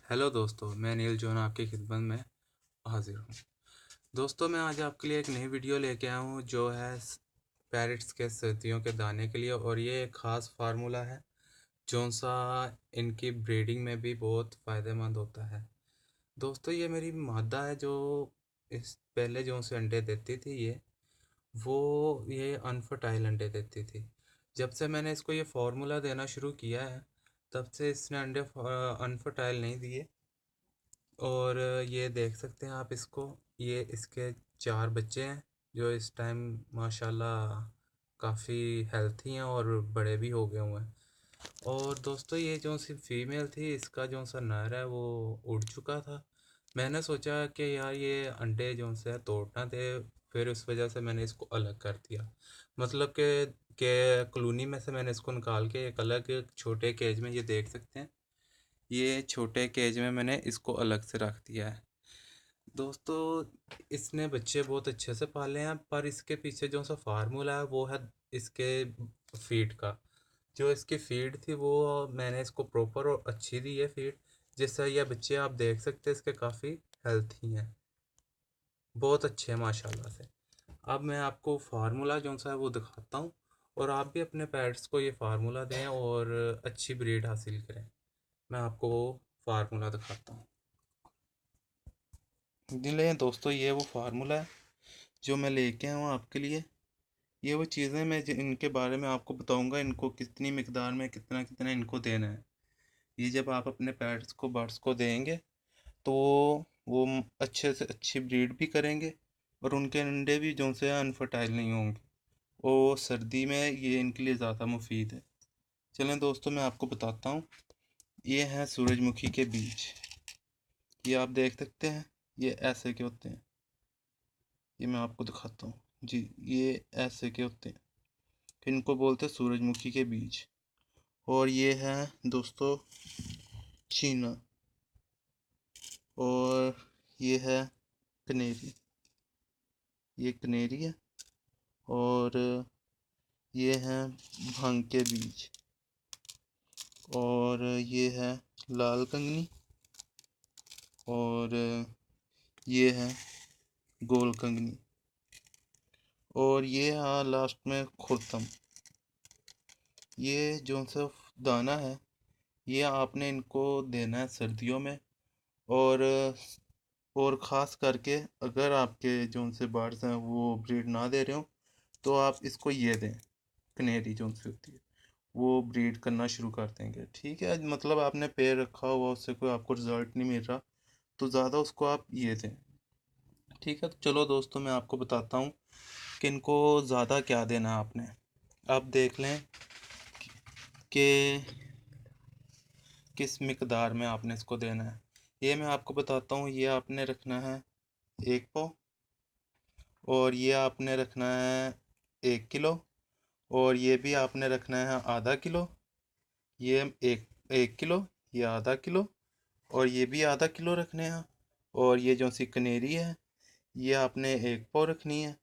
Hello दोस्तों, मैं नील John आपकी खिदमत में हाजिर हूँ। दोस्तों, मैं आज आपके लिए एक नई वीडियो लेके आया हूँ जो है पैरट्स के सर्दियों के दाने के लिए। और ये एक ख़ास फार्मूला है जो सा इनकी ब्रीडिंग में भी बहुत फ़ायदेमंद होता है। दोस्तों, ये मेरी मादा है जो इस पहले जो से अंडे देती थी ये अनफर्टाइल अंडे देती थी। जब से मैंने इसको ये फार्मूला देना शुरू किया है तब से इसने अंडे अनफर्टाइल नहीं दिए। और ये देख सकते हैं आप इसको, ये इसके 4 बच्चे हैं जो इस टाइम माशाल्लाह काफ़ी हेल्थी हैं और बड़े भी हो गए हुए हैं। और दोस्तों, ये जो सी फीमेल थी इसका जो सा नर है वो उड़ चुका था। मैंने सोचा कि यार ये अंडे जो से तोड़ना थे, फिर उस वजह से मैंने इसको अलग कर दिया। मतलब कि कॉलोनी में से मैंने इसको निकाल के एक अलग छोटे केज में, ये देख सकते हैं, ये छोटे केज में मैंने इसको अलग से रख दिया है। दोस्तों, इसने बच्चे बहुत अच्छे से पाले हैं, पर इसके पीछे जो सा फार्मूला है वो है इसके फीड का। जो इसकी फीड थी वो मैंने इसको प्रॉपर और अच्छी दी है फीड, जिससे ये बच्चे आप देख सकते हैं इसके काफ़ी हेल्थी हैं, बहुत अच्छे हैं माशाल्लाह से। अब मैं आपको फार्मूला जो सा है वो दिखाता हूँ, और आप भी अपने पेट्स को ये फार्मूला दें और अच्छी ब्रीड हासिल करें। मैं आपको वो फार्मूला दिखाता हूँ। ले दोस्तों, ये वो फार्मूला है जो मैं लेके आया हूँ आपके लिए। ये वो चीज़ें मैं इनके बारे में आपको बताऊंगा, इनको कितनी मिकदार में कितना कितना इनको देना है। ये जब आप अपने पेट्स को बर्ड्स को देंगे तो वो अच्छे से अच्छी ब्रीड भी करेंगे, और उनके अंडे भी जो से अनफर्टाइल नहीं होंगे। वो सर्दी में ये इनके लिए ज़्यादा मुफीद है। चलें दोस्तों, मैं आपको बताता हूँ। ये हैं सूरजमुखी के बीज। ये आप देख सकते हैं, ये ऐसे के होते हैं। ये मैं आपको दिखाता हूँ जी, ये ऐसे के होते हैं। इनको बोलते हैं सूरजमुखी के बीज। और ये है दोस्तों चीना। और ये है कनेरी। ये कनेरी है। और ये है भांग के बीज। और ये है लाल कंगनी। और ये है गोल कंगनी। और ये है लास्ट में खुरतम। ये जो सा दाना है ये आपने इनको देना है सर्दियों में। और ख़ास करके अगर आपके जो उनसे बर्ड्स हैं वो ब्रीड ना दे रहे हो तो आप इसको ये दें, कनेरी जो उनसे होती है, वो ब्रीड करना शुरू कर देंगे। ठीक है, मतलब आपने पेड़ रखा हुआ उससे कोई आपको रिजल्ट नहीं मिल रहा तो ज़्यादा उसको आप ये दें। ठीक है, तो चलो दोस्तों, मैं आपको बताता हूँ कि इनको ज़्यादा क्या देना है आपने। आप देख लें कि किस मिकदार में आपने इसको देना है। ये मैं आपको बताता हूँ। ये आपने रखना है 1 पाव। और ये आपने रखना है 1 किलो। और ये भी आपने रखना है ½ किलो। ये 1 किलो, ये ½ किलो। और ये भी ½ किलो रखने हैं। और ये जो सी कनेरी है ये आपने 1 पाव रखनी है।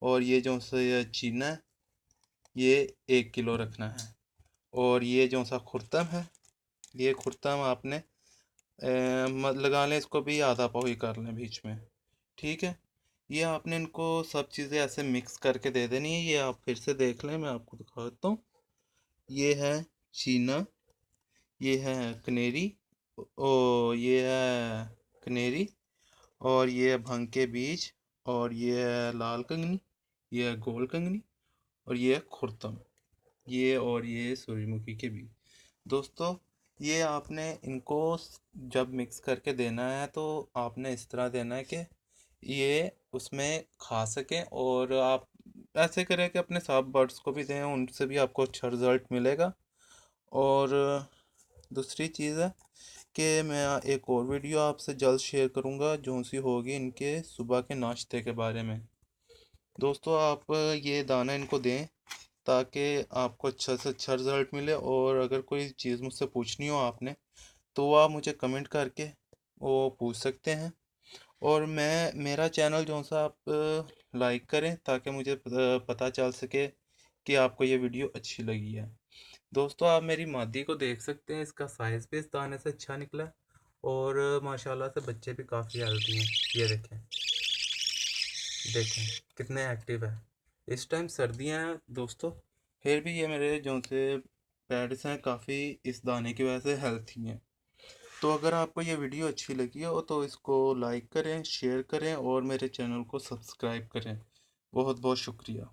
और ये जो सा चीना है ये 1 किलो रखना है। और ये जो सा खुर्तम है, ये खुर्तम आपने लगा लें, इसको भी आधा पाव ही कर लें बीच में। ठीक है, ये आपने इनको सब चीज़ें ऐसे मिक्स करके दे देनी है। ये आप फिर से देख लें, मैं आपको दिखा देता हूँ। ये है चीना, ये है कनेरी, ये है कनेरी। और ये है भंग के बीज। और ये है लाल कंगनी, ये है गोल कंगनी। और ये है खुर्तम। ये और ये सूरजमुखी के बीज। दोस्तों, ये आपने इनको जब मिक्स करके देना है तो आपने इस तरह देना है कि ये उसमें खा सकें। और आप ऐसे करें कि अपने साथ बर्ड्स को भी दें, उनसे भी आपको अच्छा रिज़ल्ट मिलेगा। और दूसरी चीज़ है कि मैं एक और वीडियो आपसे जल्द शेयर करूंगा जो सी होगी इनके सुबह के नाश्ते के बारे में। दोस्तों, आप ये दाना इनको दें ताकि आपको अच्छा से अच्छा रिज़ल्ट मिले। और अगर कोई चीज़ मुझसे पूछनी हो आपने तो वो आप मुझे कमेंट करके वो पूछ सकते हैं। और मेरा चैनल जो सा आप लाइक करें ताकि मुझे पता चल सके कि आपको ये वीडियो अच्छी लगी है। दोस्तों, आप मेरी मादी को देख सकते हैं, इसका साइज़ भी इस दाने से अच्छा निकला है। और माशाल्लाह से बच्चे भी काफ़ी हेल्दी हैं। ये देखें, देखें कितने एक्टिव है। इस टाइम सर्दियां हैं दोस्तों, फिर भी ये मेरे जो से पेट्स हैं काफ़ी इस दाने की वजह से हेल्थी हैं। तो अगर आपको ये वीडियो अच्छी लगी हो तो इसको लाइक करें, शेयर करें और मेरे चैनल को सब्सक्राइब करें। बहुत बहुत शुक्रिया।